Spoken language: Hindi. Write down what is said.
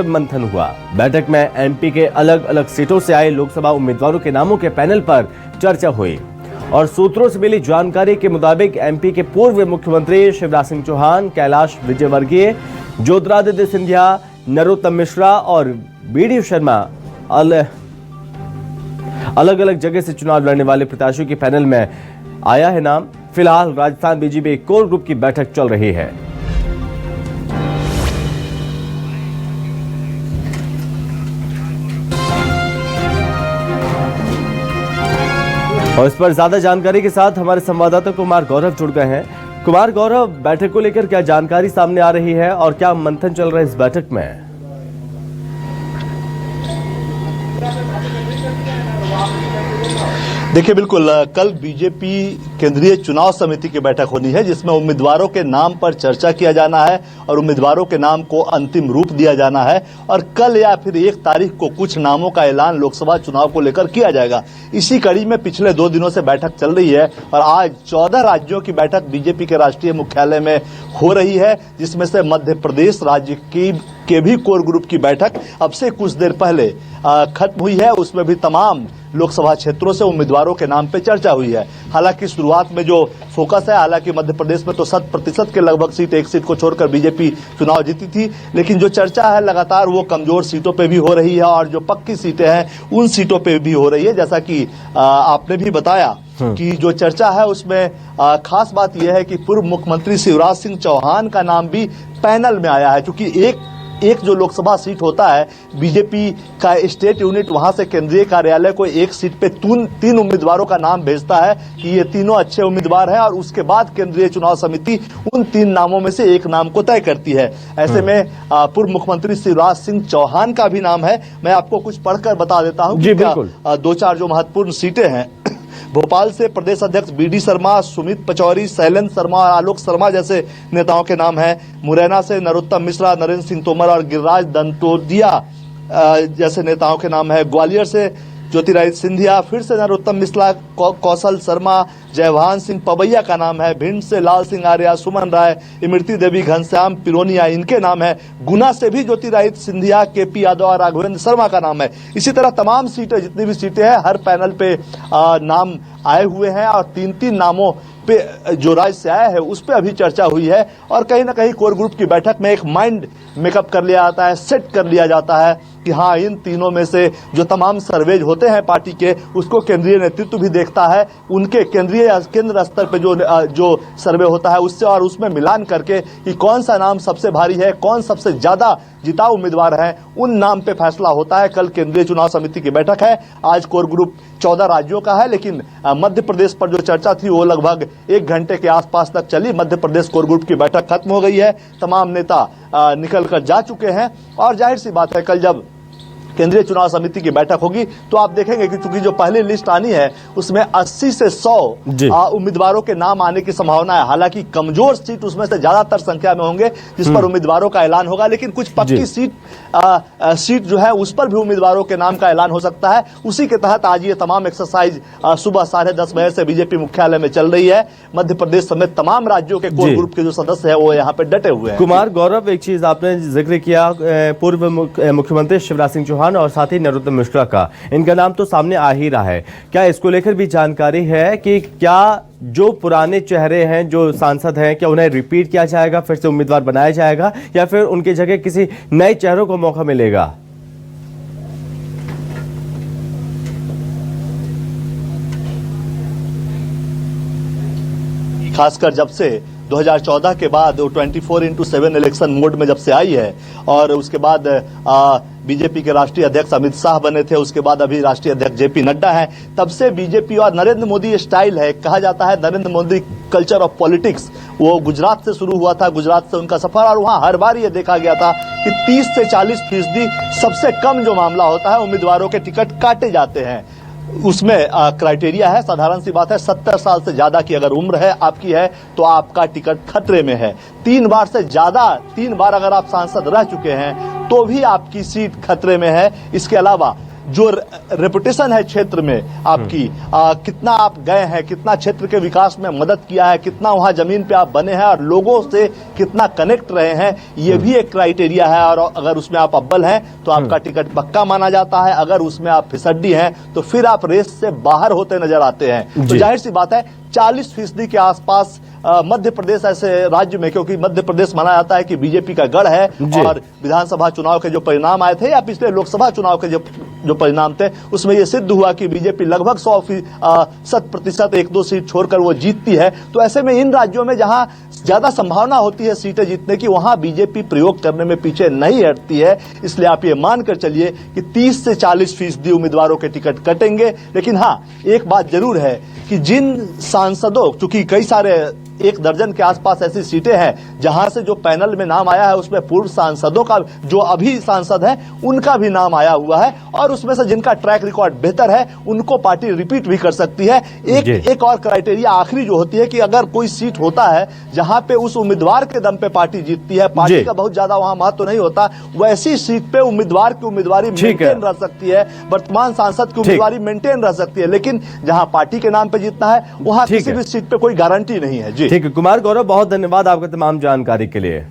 मंथन हुआ। बैठक में एमपी के अलग अलग सीटों से आए लोकसभा उम्मीदवारों के नामों के पैनल पर चर्चा हुई और सूत्रों से मिली जानकारी के मुताबिक एमपी के पूर्व मुख्यमंत्री शिवराज सिंह चौहान, कैलाश विजयवर्गीय, ज्योतिरादित्य सिंधिया, नरोत्तम मिश्रा और बीडी शर्मा अलग अलग जगह से चुनाव लड़ने वाले प्रत्याशियों के पैनल में आया है नाम। फिलहाल राजस्थान बीजेपी कोर ग्रुप की बैठक चल रही है। और इस पर ज्यादा जानकारी के साथ हमारे संवाददाता कुमार गौरव जुड़ गए हैं। कुमार गौरव, बैठक को लेकर क्या जानकारी सामने आ रही है और क्या मंथन चल रहा है इस बैठक में? देखिए, बिल्कुल कल बीजेपी केंद्रीय चुनाव समिति की बैठक होनी है जिसमें उम्मीदवारों के नाम पर चर्चा किया जाना है और उम्मीदवारों के नाम को अंतिम रूप दिया जाना है और कल या फिर 1 तारीख को कुछ नामों का ऐलान लोकसभा चुनाव को लेकर किया जाएगा। इसी कड़ी में पिछले 2 दिनों से बैठक चल रही है और आज 14 राज्यों की बैठक बीजेपी के राष्ट्रीय मुख्यालय में हो रही है, जिसमें से मध्य प्रदेश राज्य के भी कोर ग्रुप की बैठक अब से कुछ देर पहले खत्म हुई है। उसमें भी तमाम लोकसभा क्षेत्रों से उम्मीदवारों के नाम पे चर्चा हुई है। हालांकि शुरुआत में जो फोकस है, हालांकि मध्य प्रदेश में तो 100% के लगभग सीट, 1 सीट को छोड़कर बीजेपी चुनाव जीती थी, लेकिन जो चर्चा है लगातार वो कमजोर सीटों पे भी हो रही है और जो पक्की सीटें हैं उन सीटों पे भी हो रही है। जैसा कि आपने भी बताया कि जो चर्चा है उसमें खास बात यह है कि पूर्व मुख्यमंत्री शिवराज सिंह चौहान का नाम भी पैनल में आया है, क्योंकि एक जो लोकसभा सीट होता है, बीजेपी का स्टेट यूनिट वहां से केंद्रीय कार्यालय को एक सीट पे 3 उम्मीदवारों का नाम भेजता है कि ये तीनों अच्छे उम्मीदवार हैं और उसके बाद केंद्रीय चुनाव समिति उन 3 नामों में से एक नाम को तय करती है। ऐसे में पूर्व मुख्यमंत्री शिवराज सिंह चौहान का भी नाम है। मैं आपको कुछ पढ़कर बता देता हूँ कि 2-4 जो महत्वपूर्ण सीटें हैं। भोपाल से प्रदेश अध्यक्ष बीडी शर्मा, सुमित पचौरी, शैलेंद्र शर्मा और आलोक शर्मा जैसे नेताओं के नाम हैं। मुरैना से नरोत्तम मिश्रा, नरेंद्र सिंह तोमर और गिरिराज दंतोदिया जैसे नेताओं के नाम है। ग्वालियर से ज्योतिरादित्य सिंधिया, फिर से नरोत्तम मिश्रा, कौशल शर्मा, जयभान सिंह पवैया का नाम है। भिंड से लाल सिंह आर्या, सुमन राय, इमरती देवी, घनश्याम पिरोनिया इनके नाम है। गुना से भी ज्योतिरादित्य सिंधिया, केपी यादव और राघवेंद्र शर्मा का नाम है। इसी तरह तमाम सीटें, जितनी भी सीटें हैं, हर पैनल पे नाम आए हुए हैं और 3-3 नामों पे जो राज्य से आया है उस पे अभी चर्चा हुई है और कहीं ना कहीं कोर ग्रुप की बैठक में एक माइंड मेकअप कर लिया जाता है, सेट कर लिया जाता है कि हाँ, इन तीनों में से जो तमाम सर्वेज होते हैं पार्टी के, उसको केंद्रीय नेतृत्व भी देखता है। उनके केंद्र स्तर पे जो सर्वे होता है उससे और उसमें मिलान करके कि कौन सा नाम सबसे भारी है, कौन सबसे ज्यादा जिताऊ उम्मीदवार है, उन नाम पे फैसला होता है। कल केंद्रीय चुनाव समिति की बैठक है। आज कोर ग्रुप 14 राज्यों का है, लेकिन मध्य प्रदेश पर जो चर्चा थी वो लगभग 1 घंटे के आसपास तक चली। मध्य प्रदेश कोर ग्रुप की बैठक खत्म हो गई है। तमाम नेता निकल कर जा चुके हैं और जाहिर सी बात है, कल जब केंद्रीय चुनाव समिति की बैठक होगी तो आप देखेंगे कि चूंकि जो पहली लिस्ट आनी है उसमें 80 से 100 उम्मीदवारों के नाम आने की संभावना है। हालांकि कमजोर सीट उसमें से ज्यादातर संख्या में होंगे जिस पर उम्मीदवारों का ऐलान होगा, लेकिन कुछ पक्की सीट जो है उस पर भी उम्मीदवारों के नाम का ऐलान हो सकता है। उसी के तहत आज ये तमाम एक्सरसाइज सुबह 10:30 बजे से बीजेपी मुख्यालय में चल रही है। मध्य प्रदेश समेत तमाम राज्यों के कोर ग्रुप के जो सदस्य है वो यहाँ पे डटे हुए हैं। कुमार गौरव, एक चीज आपने जिक्र किया पूर्व मुख्यमंत्री शिवराज सिंह चौहान और साथ ही नरोत्तम मिश्रा का, इनका नाम तो सामने आ ही रहा है। क्या इसको लेकर भी जानकारी है कि क्या जो पुराने चेहरे हैं, जो सांसद हैं, क्या उन्हें रिपीट किया जाएगा, फिर से उम्मीदवार बनाया जाएगा या फिर उनकी जगह किसी नए चेहरों को मौका मिलेगा? खासकर जब से 2014 के बाद 24/7 इलेक्शन मोड में जब से आई है और उसके बाद बीजेपी के राष्ट्रीय अध्यक्ष अमित शाह बने थे, उसके बाद अभी राष्ट्रीय अध्यक्ष जेपी नड्डा हैं, तब से बीजेपी और नरेंद्र मोदी स्टाइल है, कहा जाता है Narendra Modi culture of politics, वो गुजरात से शुरू हुआ था, गुजरात से उनका सफर और वहां हर बार ये देखा गया था कि 30 से 40% सबसे कम जो मामला होता है उम्मीदवारों के टिकट काटे जाते हैं। उसमें क्राइटेरिया है, साधारण सी बात है, 70 साल से ज्यादा की अगर उम्र है आपकी है तो आपका टिकट खतरे में है। 3 बार से ज्यादा, 3 बार अगर आप सांसद रह चुके हैं तो भी आपकी सीट खतरे में है। इसके अलावा जो रेपुटेशन है क्षेत्र में आपकी, कितना आप गए हैं, कितना क्षेत्र के विकास में मदद किया है, कितना वहां जमीन पे आप बने हैं और लोगों से कितना कनेक्ट रहे हैं, ये भी एक क्राइटेरिया है। और अगर उसमें आप अव्वल हैं तो आपका टिकट पक्का माना जाता है, अगर उसमें आप फिसड्डी हैं तो फिर आप रेस से बाहर होते नजर आते हैं। तो जाहिर सी बात है 40% के आसपास मध्य प्रदेश ऐसे राज्य में, क्योंकि मध्य प्रदेश माना जाता है कि बीजेपी का गढ़ है, और विधानसभा चुनाव के जो परिणाम आए थे या पिछले लोकसभा चुनाव के जो परिणाम थे उसमें यह सिद्ध हुआ कि बीजेपी लगभग 100% 1-2 सीट छोड़कर वो जीतती है। तो ऐसे में इन राज्यों में जहां ज्यादा संभावना होती है सीटें जीतने की, वहां बीजेपी प्रयोग करने में पीछे नहीं हटती है। इसलिए आप ये मानकर चलिए कि 30 से 40% उम्मीदवारों के टिकट कटेंगे। लेकिन हाँ, एक बात जरूर है कि जिन सांसदों, चूंकि कई सारे 1 दर्जन के आसपास ऐसी सीटें हैं जहां से जो पैनल में नाम आया है उसमें पूर्व सांसदों का, जो अभी सांसद हैं उनका भी नाम आया हुआ है, और उसमें से जिनका ट्रैक रिकॉर्ड बेहतर है उनको पार्टी रिपीट भी कर सकती है। एक और क्राइटेरिया आखिरी जो होती है कि अगर कोई सीट होता है जहां पे उस उम्मीदवार के दम पे पार्टी जीतती है, पार्टी का बहुत ज्यादा वहां महत्व नहीं होता, वैसी सीट पे उम्मीदवार की उम्मीदवारी मेंटेन रह सकती है, वर्तमान सांसद की उम्मीदवारी मेंटेन रह सकती है। लेकिन जहां पार्टी के नाम पे जीतना है वहां किसी भी सीट पे कोई गारंटी नहीं है। जी ठीक है कुमार गौरव, बहुत धन्यवाद आपका तमाम जानकारी के लिए।